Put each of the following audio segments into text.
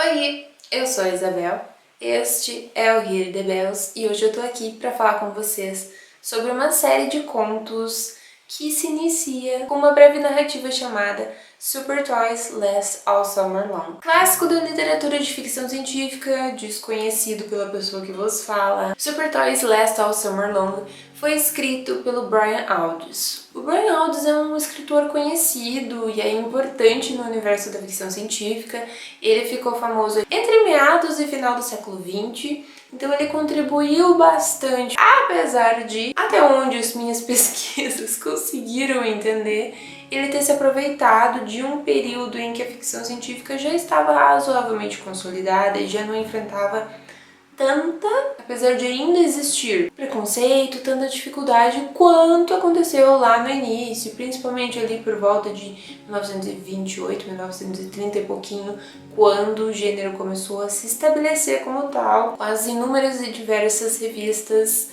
Oi, eu sou a Isabel, este é o Hear the Bells e hoje eu tô aqui para falar com vocês sobre uma série de contos que se inicia com uma breve narrativa chamada Super Toys Last All Summer Long. Clássico da literatura de ficção científica, desconhecido pela pessoa que vos fala. Super Toys Last All Summer Long foi escrito pelo Brian Aldiss. O Brian Aldiss é um escritor conhecido e é importante no universo da ficção científica. Ele ficou famoso entre meados e final do século XX, então ele contribuiu bastante, apesar de, até onde as minhas pesquisas conseguiram entender, ele ter se aproveitado de um período em que a ficção científica já estava razoavelmente consolidada e já não enfrentava tanta, apesar de ainda existir preconceito, tanta dificuldade quanto aconteceu lá no início, principalmente ali por volta de 1928, 1930 e pouquinho, quando o gênero começou a se estabelecer como tal, com as inúmeras e diversas revistas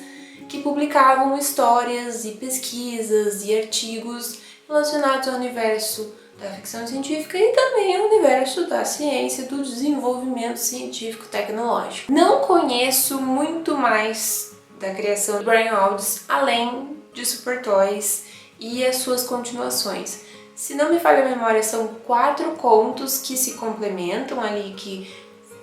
que publicavam histórias e pesquisas e artigos relacionados ao universo da ficção científica e também ao universo da ciência e do desenvolvimento científico-tecnológico. Não conheço muito mais da criação do Brian Aldiss além de Super Toys e as suas continuações. Se não me falha a memória, são 4 contos que se complementam ali, que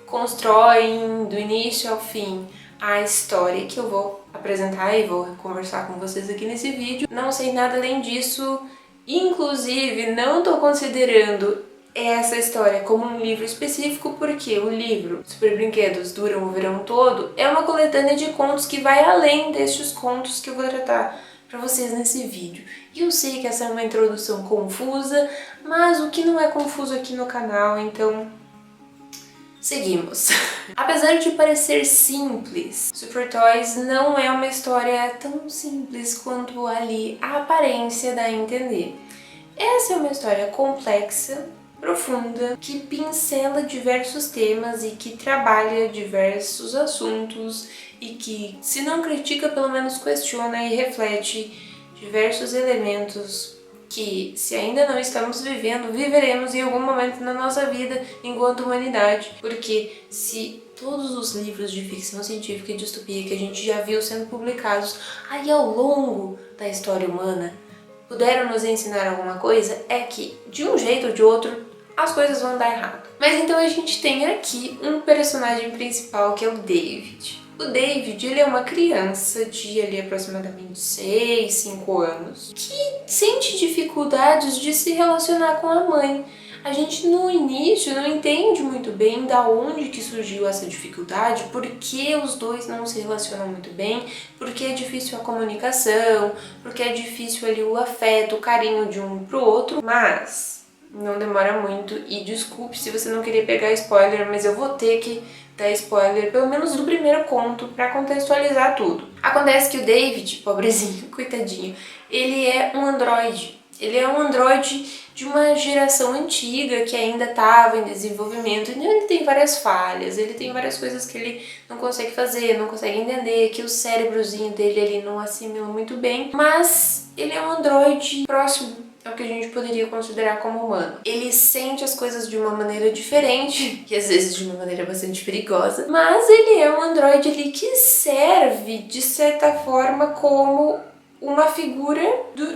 constroem do início ao fim a história que eu vou apresentar e vou conversar com vocês aqui nesse vídeo. Não sei nada além disso. Inclusive, não estou considerando essa história como um livro específico porque o livro Super Brinquedos Duram o Verão Todo é uma coletânea de contos que vai além destes contos que eu vou tratar para vocês nesse vídeo. E eu sei que essa é uma introdução confusa, mas o que não é confuso aqui no canal, então seguimos. Apesar de parecer simples, Super Toys não é uma história tão simples quanto ali a aparência dá a entender. Essa é uma história complexa, profunda, que pincela diversos temas e que trabalha diversos assuntos e que, se não critica, pelo menos questiona e reflete diversos elementos que, se ainda não estamos vivendo, viveremos em algum momento na nossa vida enquanto humanidade. Porque se todos os livros de ficção científica e distopia que a gente já viu sendo publicados aí ao longo da história humana puderam nos ensinar alguma coisa, é que, de um jeito ou de outro, as coisas vão dar errado. Mas então a gente tem aqui um personagem principal que é o David. O David, ele é uma criança de ali aproximadamente 6, 5 anos que sente dificuldades de se relacionar com a mãe. A gente no início não entende muito bem da onde que surgiu essa dificuldade, por que os dois não se relacionam muito bem, porque é difícil a comunicação, porque é difícil ali o afeto, o carinho de um pro outro, mas não demora muito e desculpe se você não queria pegar spoiler, mas eu vou ter que dar spoiler, pelo menos do primeiro conto, para contextualizar tudo. Acontece que o David, pobrezinho, coitadinho, ele é um androide. Ele é um androide de uma geração antiga que ainda estava em desenvolvimento, então ele tem várias falhas, ele tem várias coisas que ele não consegue fazer, não consegue entender, que o cérebrozinho dele ele não assimila muito bem, mas ele é um androide próximo ao que a gente poderia considerar como humano. Ele sente as coisas de uma maneira diferente, e às vezes de uma maneira bastante perigosa, mas ele é um androide ali que serve, de certa forma, como uma figura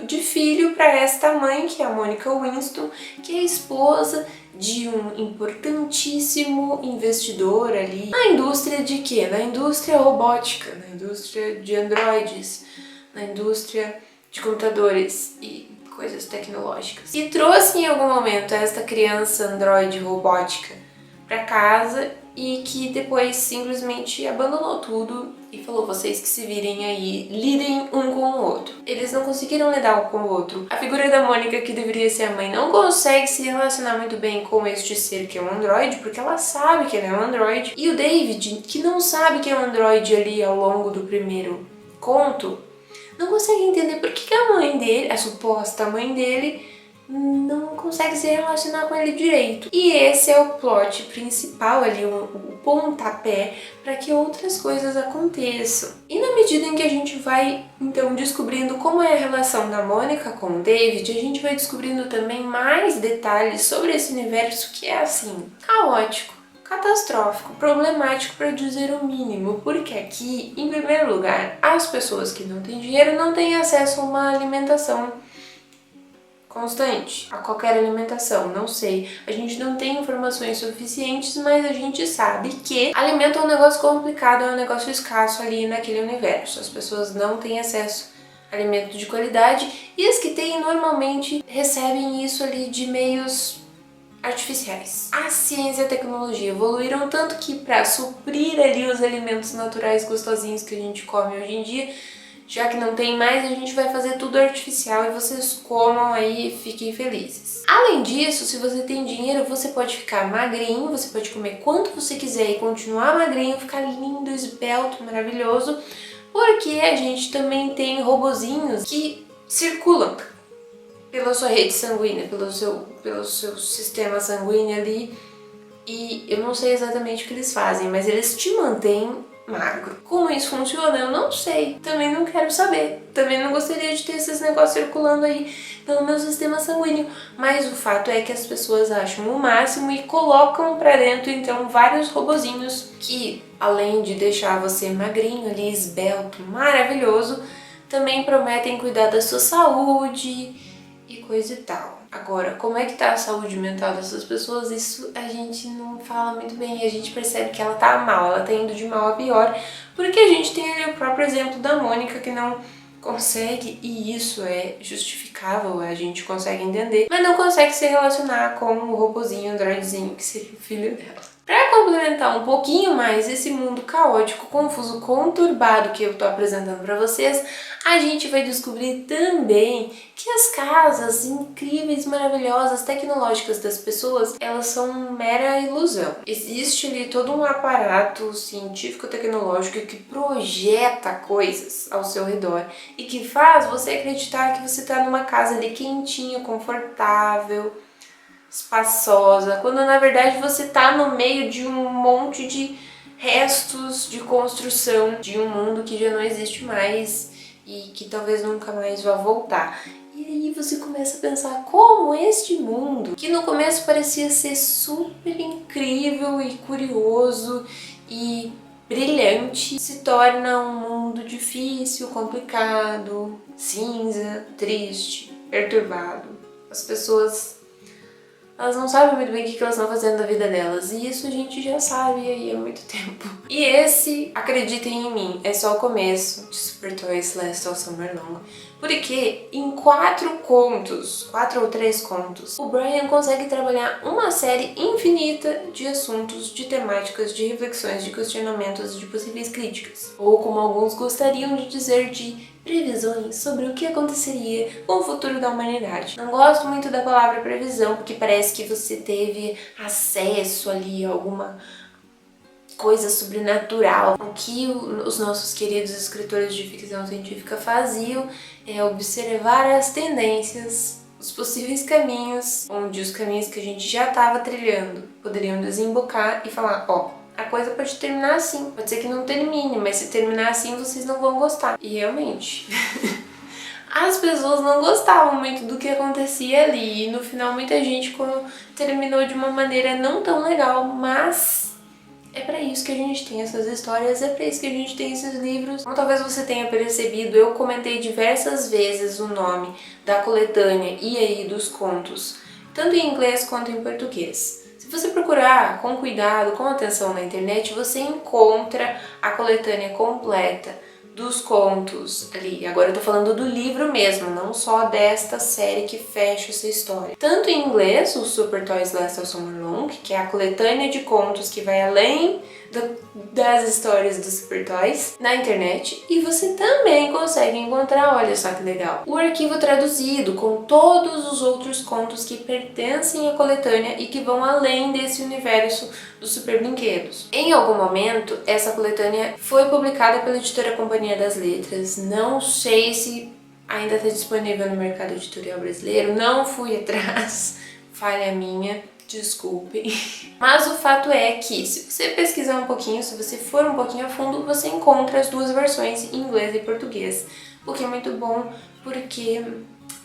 de filho para esta mãe, que é a Monica Winston, que é a esposa de um importantíssimo investidor ali na indústria de quê? Na indústria robótica, na indústria de androides, na indústria de computadores e coisas tecnológicas. E trouxe em algum momento esta criança androide robótica para casa e que depois simplesmente abandonou tudo e falou: vocês que se virem aí, lidem um com o outro. Eles não conseguiram lidar um com o outro. A figura da Mônica, que deveria ser a mãe, não consegue se relacionar muito bem com este ser que é um androide, porque ela sabe que ele é um androide. E o David, que não sabe que é um androide ali ao longo do primeiro conto, não consegue entender por que a mãe dele, a suposta mãe dele, não consegue se relacionar com ele direito. E esse é o plot principal ali, o pontapé para que outras coisas aconteçam. E na medida em que a gente vai, então, descobrindo como é a relação da Mônica com o David, a gente vai descobrindo também mais detalhes sobre esse universo que é, assim, caótico. catastrófico, problemático para dizer o mínimo, porque aqui, em primeiro lugar, as pessoas que não têm dinheiro não têm acesso a uma alimentação constante, a qualquer alimentação, não sei. A gente não tem informações suficientes, mas a gente sabe que alimento é um negócio complicado, é um negócio escasso ali naquele universo. As pessoas não têm acesso a alimento de qualidade e as que têm normalmente recebem isso ali de meios artificiais. A ciência e a tecnologia evoluíram tanto que para suprir ali os alimentos naturais gostosinhos que a gente come hoje em dia, já que não tem mais, a gente vai fazer tudo artificial e vocês comam aí e fiquem felizes. Além disso, se você tem dinheiro, você pode ficar magrinho, você pode comer quanto você quiser e continuar magrinho, ficar lindo, esbelto, maravilhoso, porque a gente também tem robozinhos que circulam pela sua rede sanguínea, pelo seu sistema sanguíneo ali, e eu não sei exatamente o que eles fazem, mas eles te mantêm magro. Como isso funciona, eu não sei. Também não quero saber. Também não gostaria de ter esses negócios circulando aí pelo meu sistema sanguíneo. Mas o fato é que as pessoas acham o máximo e colocam pra dentro, então, vários robozinhos que, além de deixar você magrinho ali, esbelto, maravilhoso, também prometem cuidar da sua saúde e coisa e tal. Agora, como é que tá a saúde mental dessas pessoas? Isso a gente não fala muito bem, a gente percebe que ela tá mal, ela tá indo de mal a pior, porque a gente tem ali o próprio exemplo da Mônica que não consegue, e isso é justificável, a gente consegue entender, mas não consegue se relacionar com o robozinho, o androidezinho, que seria o filho dela. Para complementar um pouquinho mais esse mundo caótico, confuso, conturbado que eu tô apresentando para vocês, a gente vai descobrir também que as casas incríveis, maravilhosas, tecnológicas das pessoas, elas são mera ilusão. Existe ali todo um aparato científico-tecnológico que projeta coisas ao seu redor e que faz você acreditar que você está numa casa ali quentinha, confortável, espaçosa, quando na verdade você tá no meio de um monte de restos de construção de um mundo que já não existe mais e que talvez nunca mais vá voltar. E aí você começa a pensar como este mundo, que no começo parecia ser super incrível e curioso e brilhante, se torna um mundo difícil, complicado, cinza, triste, perturbado. As pessoas, elas não sabem muito bem o que elas estão fazendo da vida delas. E isso a gente já sabe aí há muito tempo. E esse, acreditem em mim, é só o começo de Super Toys Last of Summer Long. Porque em 4 ou 3 contos, o Brian consegue trabalhar uma série infinita de assuntos, de temáticas, de reflexões, de questionamentos, de possíveis críticas. Ou como alguns gostariam de dizer, de previsões sobre o que aconteceria com o futuro da humanidade. Não gosto muito da palavra previsão, porque parece que você teve acesso ali a alguma coisa sobrenatural. O que os nossos queridos escritores de ficção científica faziam é observar as tendências, os possíveis caminhos, onde os caminhos que a gente já estava trilhando poderiam desembocar e falar, ó, a coisa pode terminar assim. Pode ser que não termine, mas se terminar assim vocês não vão gostar. E realmente, as pessoas não gostavam muito do que acontecia ali. E no final muita gente terminou de uma maneira não tão legal, mas é pra isso que a gente tem essas histórias, é pra isso que a gente tem esses livros. Como talvez você tenha percebido, eu comentei diversas vezes o nome da coletânea e aí dos contos, tanto em inglês quanto em português. Se você procurar com cuidado, com atenção na internet, você encontra a coletânea completa dos contos ali. Agora eu tô falando do livro mesmo, não só desta série que fecha essa história. Tanto em inglês, o Super Toys Last of Summer Long, que é a coletânea de contos que vai além das histórias dos Super Toys, na internet, e você também consegue encontrar, olha só que legal, o arquivo traduzido com todos os outros contos que pertencem à coletânea e que vão além desse universo dos super brinquedos. Em algum momento, essa coletânea foi publicada pela editora Companhia das Letras, não sei se ainda está disponível no mercado editorial brasileiro, não fui atrás, falha minha, desculpem. Mas o fato é que, se você pesquisar um pouquinho, se você for um pouquinho a fundo, você encontra as duas versões, em inglês e português. O que é muito bom, porque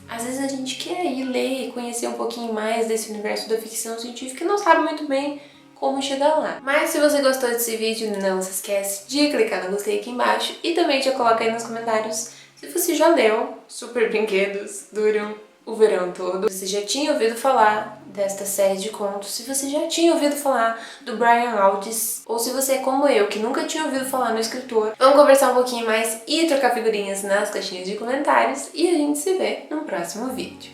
às vezes a gente quer ir ler e conhecer um pouquinho mais desse universo da ficção científica e não sabe muito bem como chegar lá. Mas se você gostou desse vídeo, não se esquece de clicar no gostei aqui embaixo e também já coloca aí nos comentários se você já leu Super Brinquedos Duram o Verão Todo. Se você já tinha ouvido falar desta série de contos, se você já tinha ouvido falar do Brian Aldiss, ou se você é como eu, que nunca tinha ouvido falar no escritor. Vamos conversar um pouquinho mais e trocar figurinhas nas caixinhas de comentários e a gente se vê no próximo vídeo.